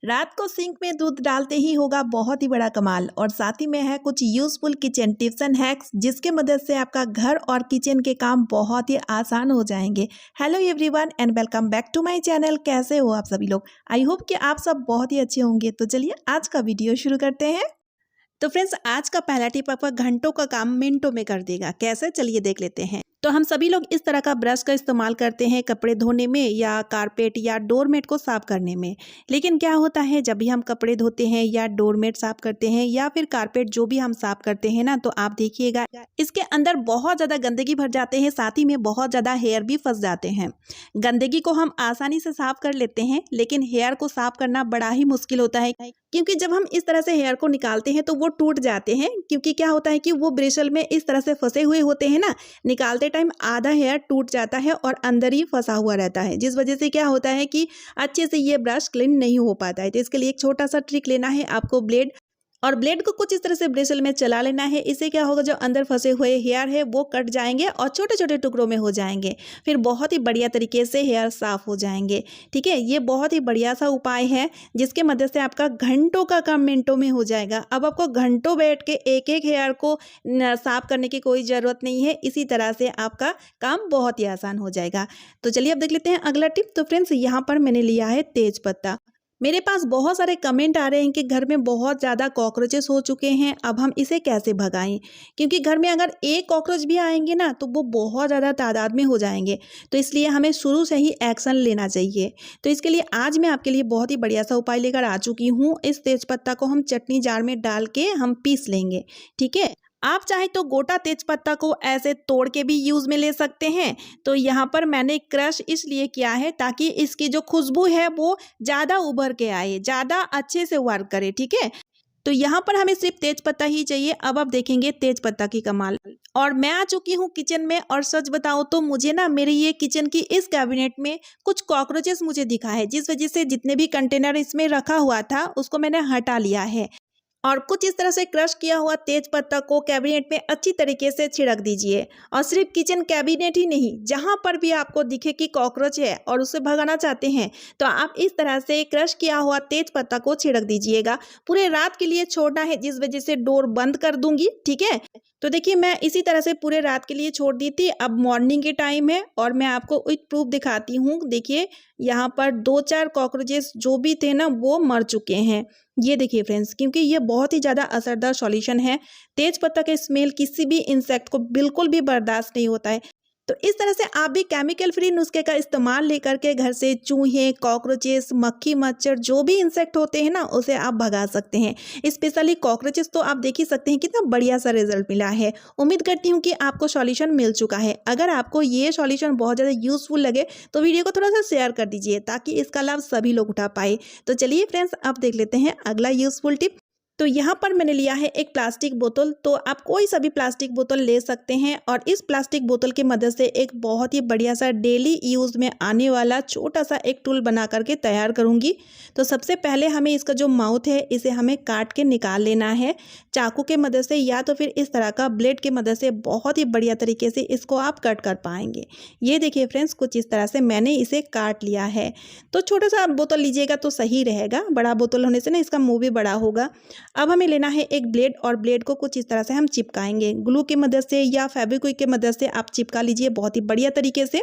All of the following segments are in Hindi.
रात को सिंक में दूध डालते ही होगा बहुत ही बड़ा कमाल। और साथ ही में है कुछ useful kitchen tips and hacks जिसके मदद से आपका घर और किचन के काम बहुत ही आसान हो जाएंगे। Hello everyone and welcome back to my channel. कैसे हो आप सभी लोग? आई होप कि आप सब बहुत ही अच्छे होंगे। तो चलिए आज का वीडियो शुरू करते हैं। तो फ्रेंड्स, आज का पहला टिप आपका घंटों का काम मिनटों में कर देगा। कैसे, चलिए देख लेते हैं। तो हम सभी लोग इस तरह का ब्रश का इस्तेमाल करते हैं कपड़े धोने में या कारपेट या डोरमेट को साफ करने में। लेकिन क्या होता है, जब भी हम कपड़े धोते हैं या डोरमेट साफ करते हैं या फिर कारपेट जो भी हम साफ करते हैं ना, तो आप देखिएगा इसके अंदर बहुत ज़्यादा गंदगी भर जाते हैं, साथ ही में बहुत ज़्यादा हेयर भी फंस जाते हैं। गंदगी को हम आसानी से साफ कर लेते हैं, लेकिन हेयर को साफ करना बड़ा ही मुश्किल होता है, क्योंकि जब हम इस तरह से हेयर को निकालते हैं तो वो टूट जाते हैं। क्योंकि क्या होता है कि वो ब्रिसल में इस तरह से फंसे हुए होते हैं ना, निकालते टाइम आधा हेयर टूट जाता है और अंदर ही फंसा हुआ रहता है, जिस वजह से क्या होता है कि अच्छे से ये ब्रश क्लीन नहीं हो पाता है। तो इसके लिए एक छोटा सा ट्रिक लेना है आपको। ब्लेड को कुछ इस तरह से ब्रिसल में चला लेना है। इससे क्या होगा, जो अंदर फंसे हुए हेयर है वो कट जाएंगे और छोटे छोटे टुकड़ों में हो जाएंगे। फिर बहुत ही बढ़िया तरीके से हेयर साफ हो जाएंगे। ठीक है, ये बहुत ही बढ़िया सा उपाय है जिसके मदद से आपका घंटों का काम मिनटों में हो जाएगा। अब आपको घंटों बैठ के एक एक हेयर को साफ करने की कोई ज़रूरत नहीं है। इसी तरह से आपका काम बहुत ही आसान हो जाएगा। तो चलिए अब देख लेते हैं अगला टिप। तो फ्रेंड्स, यहाँ पर मैंने लिया है तेज पत्ता। मेरे पास बहुत सारे कमेंट आ रहे हैं कि घर में बहुत ज़्यादा कॉकरोचेस हो चुके हैं, अब हम इसे कैसे भगाएं। क्योंकि घर में अगर एक कॉकरोच भी आएंगे ना, तो वो बहुत ज़्यादा तादाद में हो जाएंगे। तो इसलिए हमें शुरू से ही एक्शन लेना चाहिए। तो इसके लिए आज मैं आपके लिए बहुत ही बढ़िया सा उपाय लेकर आ चुकी हूँ। इस तेज़पत्ता को हम चटनी जार में डाल के हम पीस लेंगे। ठीक है, आप चाहे तो गोटा तेजपत्ता को ऐसे तोड़ के भी यूज़ में ले सकते हैं। तो यहाँ पर मैंने क्रश इसलिए किया है ताकि इसकी जो खुशबू है वो ज़्यादा उभर के आए, ज़्यादा अच्छे से वर्क करे। ठीक है, तो यहाँ पर हमें सिर्फ तेजपत्ता ही चाहिए। अब आप देखेंगे तेजपत्ता की कमाल। और मैं आ चुकी हूँ किचन में, और सच बताऊँ तो मुझे ना मेरे ये किचन की इस कैबिनेट में कुछ कॉकरोचेस मुझे दिखा है, जिस वजह से जितने भी कंटेनर इसमें रखा हुआ था उसको मैंने हटा लिया है। और कुछ इस तरह से क्रश किया हुआ तेज पत्ता को कैबिनेट में अच्छी तरीके से छिड़क दीजिए। और सिर्फ किचन कैबिनेट ही नहीं, जहां पर भी आपको दिखे कि कॉकरोच है और उसे भगाना चाहते हैं, तो आप इस तरह से क्रश किया हुआ तेज पत्ता को छिड़क दीजिएगा। पूरे रात के लिए छोड़ना है, जिस वजह से डोर बंद कर दूंगी। ठीक है, तो देखिए मैं इसी तरह से पूरे रात के लिए छोड़ दी थी। अब मॉर्निंग के टाइम है और मैं आपको विथ प्रूफ दिखाती हूँ। देखिए यहाँ पर 2-4 कॉकरोचेस जो भी थे ना वो मर चुके हैं। ये देखिए फ्रेंड्स, क्योंकि ये बहुत ही ज़्यादा असरदार सॉल्यूशन है। तेज पत्ता का स्मेल किसी भी इंसेक्ट को बिल्कुल भी बर्दाश्त नहीं होता है। तो इस तरह से आप भी केमिकल फ्री नुस्खे का इस्तेमाल लेकर के घर से चूहे, कॉकरोचेस, मक्खी, मच्छर जो भी इंसेक्ट होते हैं ना, उसे आप भगा सकते हैं। स्पेशली कॉकरोचेस तो आप देख ही सकते हैं कितना बढ़िया सा रिजल्ट मिला है। उम्मीद करती हूँ कि आपको सॉल्यूशन मिल चुका है। अगर आपको ये सॉल्यूशन बहुत ज़्यादा यूजफुल लगे तो वीडियो को थोड़ा सा शेयर कर दीजिए ताकि इसका लाभ सभी लोग उठा पाए। तो चलिए फ्रेंड्स, अब देख लेते हैं अगला यूजफुल टिप। तो यहाँ पर मैंने लिया है एक प्लास्टिक बोतल। तो आप कोई सा भी प्लास्टिक बोतल ले सकते हैं, और इस प्लास्टिक बोतल की मदद से एक बहुत ही बढ़िया सा डेली यूज़ में आने वाला छोटा सा एक टूल बना करके तैयार करूँगी। तो सबसे पहले हमें इसका जो माउथ है इसे हमें काट के निकाल लेना है चाकू के मदद से, या तो फिर इस तरह का ब्लेड के मदद से बहुत ही बढ़िया तरीके से इसको आप कट कर पाएंगे। ये देखिए फ्रेंड्स, कुछ इस तरह से मैंने इसे काट लिया है। तो छोटा सा बोतल लीजिएगा तो सही रहेगा, बड़ा बोतल होने से ना इसका मुँह भी बड़ा होगा। अब हमें लेना है एक ब्लेड, और ब्लेड को कुछ इस तरह से हम चिपकाएंगे। ग्लू की मदद से या फेविक्विक की मदद से आप चिपका लीजिए बहुत ही बढ़िया तरीके से।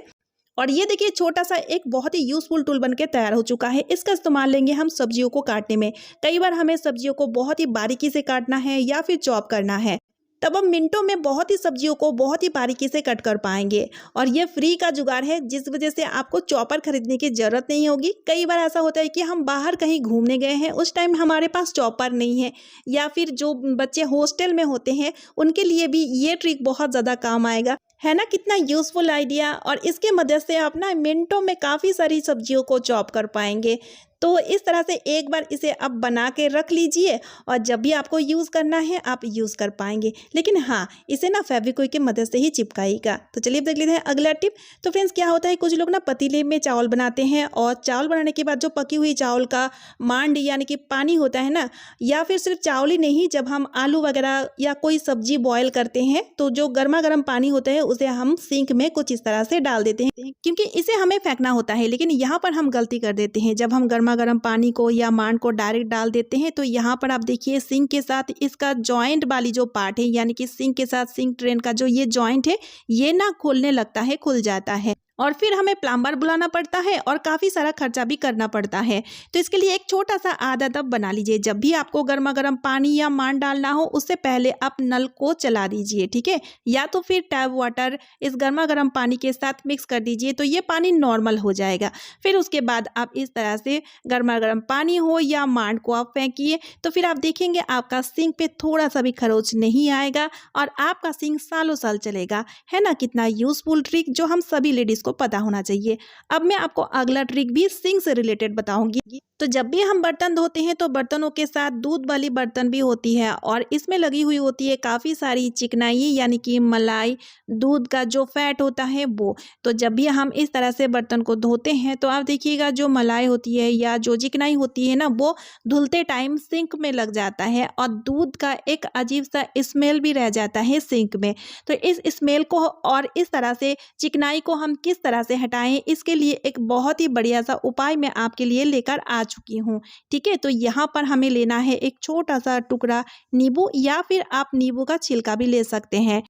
और ये देखिए छोटा सा एक बहुत ही यूजफुल टूल बनके तैयार हो चुका है। इसका इस्तेमाल लेंगे हम सब्जियों को काटने में। कई बार हमें सब्जियों को बहुत ही बारीकी से काटना है या फिर चॉप करना है, तब हम मिनटों में बहुत ही सब्जियों को बहुत ही बारीकी से कट कर पाएंगे। और ये फ्री का जुगाड़ है, जिस वजह से आपको चॉपर खरीदने की जरूरत नहीं होगी। कई बार ऐसा होता है कि हम बाहर कहीं घूमने गए हैं, उस टाइम हमारे पास चॉपर नहीं है, या फिर जो बच्चे हॉस्टल में होते हैं उनके लिए भी ये ट्रिक बहुत ज़्यादा काम आएगा। है ना, कितना यूजफुल आइडिया। और इसके मदद से आप ना मिनटों में काफ़ी सारी सब्जियों को चॉप कर पाएंगे। तो इस तरह से एक बार इसे अब बना के रख लीजिए, और जब भी आपको यूज़ करना है आप यूज़ कर पाएंगे। लेकिन हाँ, इसे ना फेविक्विक की मदद से ही चिपकाइएगा। तो चलिए देख लेते हैं अगला टिप। तो फ्रेंड्स, क्या होता है, कुछ लोग ना पतीले में चावल बनाते हैं, और चावल बनाने के बाद जो पकी हुई चावल का मांड यानी कि पानी होता है ना, या फिर सिर्फ चावल ही नहीं, जब हम आलू वगैरह या कोई सब्जी बॉयल करते हैं तो जो गर्मा गर्म पानी होता है उसे हम सिंक में कुछ इस तरह से डाल देते हैं, क्योंकि इसे हमें फेंकना होता है। लेकिन यहाँ पर हम गलती कर देते हैं, जब हम गर्मा गर्मा गर्म पानी को या मांड को डायरेक्ट डाल देते हैं तो यहाँ पर आप देखिए सिंक के साथ इसका जॉइंट वाली जो पार्ट है, यानी कि सिंक के साथ सिंक ड्रेन का जो ये जॉइंट है, ये ना खुलने लगता है, खुल जाता है और फिर हमें प्लम्बर बुलाना पड़ता है और काफ़ी सारा खर्चा भी करना पड़ता है। तो इसके लिए एक छोटा सा आदत अब बना लीजिए, जब भी आपको गर्मा गर्म पानी या मांड डालना हो उससे पहले आप नल को चला दीजिए, ठीक है, या तो फिर टैप वाटर इस गर्मा गर्म पानी के साथ मिक्स कर दीजिए तो ये पानी नॉर्मल हो जाएगा। फिर उसके बाद आप इस तरह से गर्मा गर्म पानी हो या मांड को आप फेंकिए तो फिर आप देखेंगे आपका सिंक पे थोड़ा सा भी खरोच नहीं आएगा और आपका सिंक सालों साल चलेगा। है ना कितना यूजफुल ट्रिक जो हम सभी लेडीज को पता होना चाहिए। अब मैं आपको अगला ट्रिक भी सिंक से रिलेटेड बताऊंगी। तो जब भी हम बर्तन धोते हैं तो बर्तनों के साथ दूध वाली बर्तन भी होती है और इसमें लगी हुई होती है काफ़ी सारी चिकनाई, यानी कि मलाई, दूध का जो फैट होता है वो। तो जब भी हम इस तरह से बर्तन को धोते हैं तो आप देखिएगा जो मलाई होती है या जो चिकनाई होती है ना, वो धुलते टाइम सिंक में लग जाता है और दूध का एक अजीब सा स्मेल भी रह जाता है सिंक में। तो इस स्मेल को और इस तरह से चिकनाई को हम किस तरह से हटाएं, इसके लिए एक बहुत ही बढ़िया सा उपाय मैं आपके लिए लेकर आ चुकी हूँ। ठीक है, तो यहाँ पर हमें लेना है एक छोटा सा टुकड़ा नींबू या फिर आप नींबू का छिलका भी ले सकते हैं।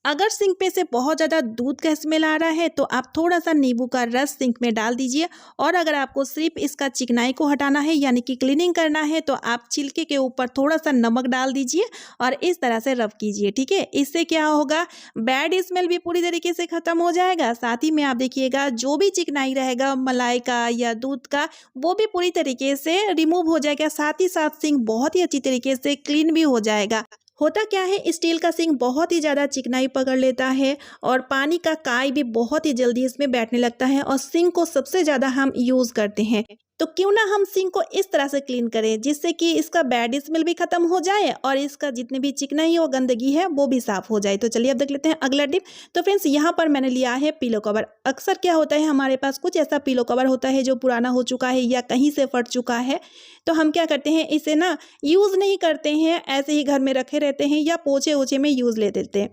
अगर सिंक पे से बहुत ज़्यादा दूध का स्मेल आ रहा है तो आप थोड़ा सा नींबू का रस सिंक में डाल दीजिए और अगर आपको सिर्फ इसका चिकनाई को हटाना है यानी कि क्लीनिंग करना है तो आप छिलके के ऊपर थोड़ा सा नमक डाल दीजिए और इस तरह से रब कीजिए। ठीक है, इससे क्या होगा, बैड स्मेल भी पूरी तरीके से ख़त्म हो जाएगा, साथ ही में आप देखिएगा जो भी चिकनाई रहेगा मलाई का या दूध का वो भी पूरी तरीके से रिमूव हो जाएगा, साथ ही साथ सिंक बहुत ही अच्छी तरीके से क्लीन भी हो जाएगा। होता क्या है, स्टील का सिंक बहुत ही ज़्यादा चिकनाई पकड़ लेता है और पानी का काई भी बहुत ही जल्दी इसमें बैठने लगता है और सिंक को सबसे ज़्यादा हम यूज़ करते हैं। तो क्यों ना हम सिंक को इस तरह से क्लीन करें जिससे कि इसका बैड स्मेल भी खत्म हो जाए और इसका जितने भी चिकनाई और गंदगी है वो भी साफ हो जाए। तो चलिए अब देख लेते हैं अगला टिप। तो फ्रेंड्स यहाँ पर मैंने लिया है पिलो कवर। अक्सर क्या होता है, हमारे पास कुछ ऐसा पिलो कवर होता है जो पुराना हो चुका है या कहीं से फट चुका है, तो हम क्या करते हैं इसे ना यूज़ नहीं करते हैं, ऐसे ही घर में रखे रहते हैं या पोछे ओछे में यूज़ ले देते हैं।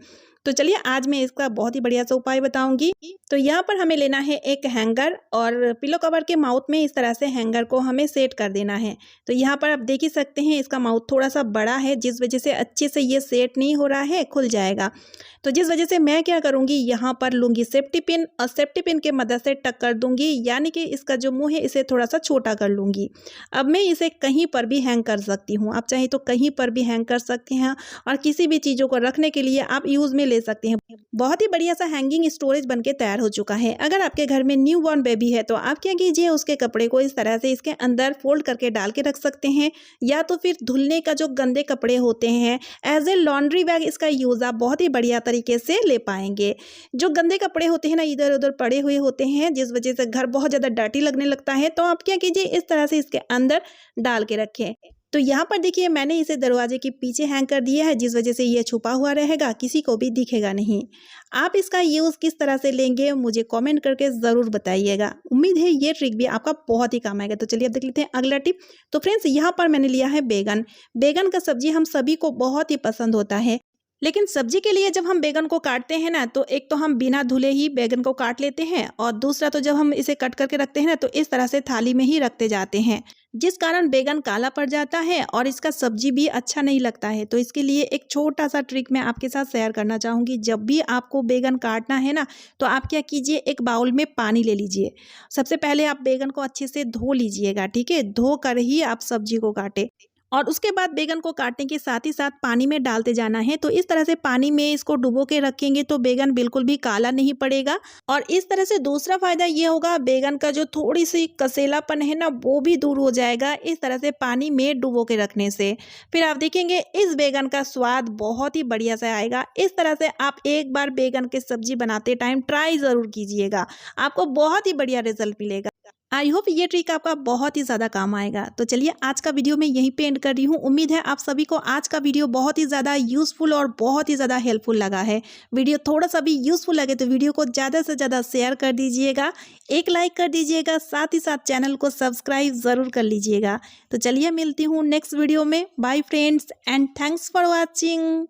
तो चलिए आज मैं इसका बहुत ही बढ़िया सा उपाय बताऊंगी। तो यहाँ पर हमें लेना है एक हैंगर और पिलो कवर के माउथ में इस तरह से हैंगर को हमें सेट कर देना है। तो यहाँ पर आप देख ही सकते हैं इसका माउथ थोड़ा सा बड़ा है जिस वजह से अच्छे से ये सेट नहीं हो रहा है, खुल जाएगा। तो जिस वजह से मैं क्या करूँगी, यहाँ पर लूँगी सेफ्टी पिन और सेफ्टी पिन के मदद से टक कर दूँगी, यानी कि इसका जो मुँह है इसे थोड़ा सा छोटा कर लूँगी। अब मैं इसे कहीं पर भी हैंग कर सकती हूँ, आप चाहें तो कहीं पर भी हैंग कर सकते हैं और किसी भी चीज़ों को रखने के लिए आप यूज़ में ले सकते हैं। बहुत ही बढ़िया सा हैंगिंग स्टोरेज बनके तैयार हो चुका है। अगर आपके घर में न्यू बॉर्न बेबी है तो आप क्या कीजिए, उसके कपड़े को इस तरह से इसके अंदर फोल्ड करके डाल के रख सकते हैं, या तो फिर धुलने का जो गंदे कपड़े होते हैं एज ए लॉन्ड्री बैग इसका यूज़ आप बहुत ही बढ़िया तरीके से ले पाएंगे। जो गंदे कपड़े होते हैं ना इधर उधर पड़े हुए होते हैं जिस वजह से घर बहुत ज़्यादा डर्टी लगने लगता है, तो आप क्या कीजिए इस तरह से इसके अंदर डाल के रखें। तो यहाँ पर देखिए मैंने इसे दरवाजे के पीछे हैंग कर दिया है जिस वजह से ये छुपा हुआ रहेगा, किसी को भी दिखेगा नहीं। आप इसका यूज़ किस तरह से लेंगे मुझे कमेंट करके ज़रूर बताइएगा। उम्मीद है ये ट्रिक भी आपका बहुत ही काम आएगा। तो चलिए अब देख लेते हैं अगला टिप। तो फ्रेंड्स यहाँ पर मैंने लिया है बैगन। बैगन का सब्जी हम सभी को बहुत ही पसंद होता है, लेकिन सब्जी के लिए जब हम बैगन को काटते हैं ना तो एक तो हम बिना धुले ही बैगन को काट लेते हैं और दूसरा तो जब हम इसे कट करके रखते हैं ना तो इस तरह से थाली में ही रखते जाते हैं, जिस कारण बैगन काला पड़ जाता है और इसका सब्जी भी अच्छा नहीं लगता है। तो इसके लिए एक छोटा सा ट्रिक मैं आपके साथ शेयर करना चाहूँगी। जब भी आपको बैगन काटना है ना तो आप क्या कीजिए, एक बाउल में पानी ले लीजिए। सबसे पहले आप बैगन को अच्छे से धो लीजिएगा, ठीक है, धो कर ही आप सब्जी को काटें और उसके बाद बैगन को काटने के साथ ही साथ पानी में डालते जाना है। तो इस तरह से पानी में इसको डुबो के रखेंगे तो बैगन बिल्कुल भी काला नहीं पड़ेगा और इस तरह से दूसरा फायदा ये होगा, बैगन का जो थोड़ी सी कसेलापन है ना वो भी दूर हो जाएगा इस तरह से पानी में डुबो के रखने से। फिर आप देखेंगे इस बैगन का स्वाद बहुत ही बढ़िया से आएगा। इस तरह से आप एक बार बैगन की सब्जी बनाते टाइम ट्राई ज़रूर कीजिएगा, आपको बहुत ही बढ़िया रिजल्ट मिलेगा। आई होप ये ट्रिक आपका बहुत ही ज़्यादा काम आएगा। तो चलिए आज का वीडियो मैं यहीं पे एंड कर रही हूँ। उम्मीद है आप सभी को आज का वीडियो बहुत ही ज़्यादा यूज़फुल और बहुत ही ज़्यादा हेल्पफुल लगा है। वीडियो थोड़ा सा भी यूज़फुल लगे तो वीडियो को ज़्यादा से ज़्यादा शेयर कर दीजिएगा, एक लाइक कर दीजिएगा, साथ ही साथ चैनल को सब्सक्राइब ज़रूर कर लीजिएगा। तो चलिए मिलती हूँ नेक्स्ट वीडियो में। Bye friends and thanks for watching.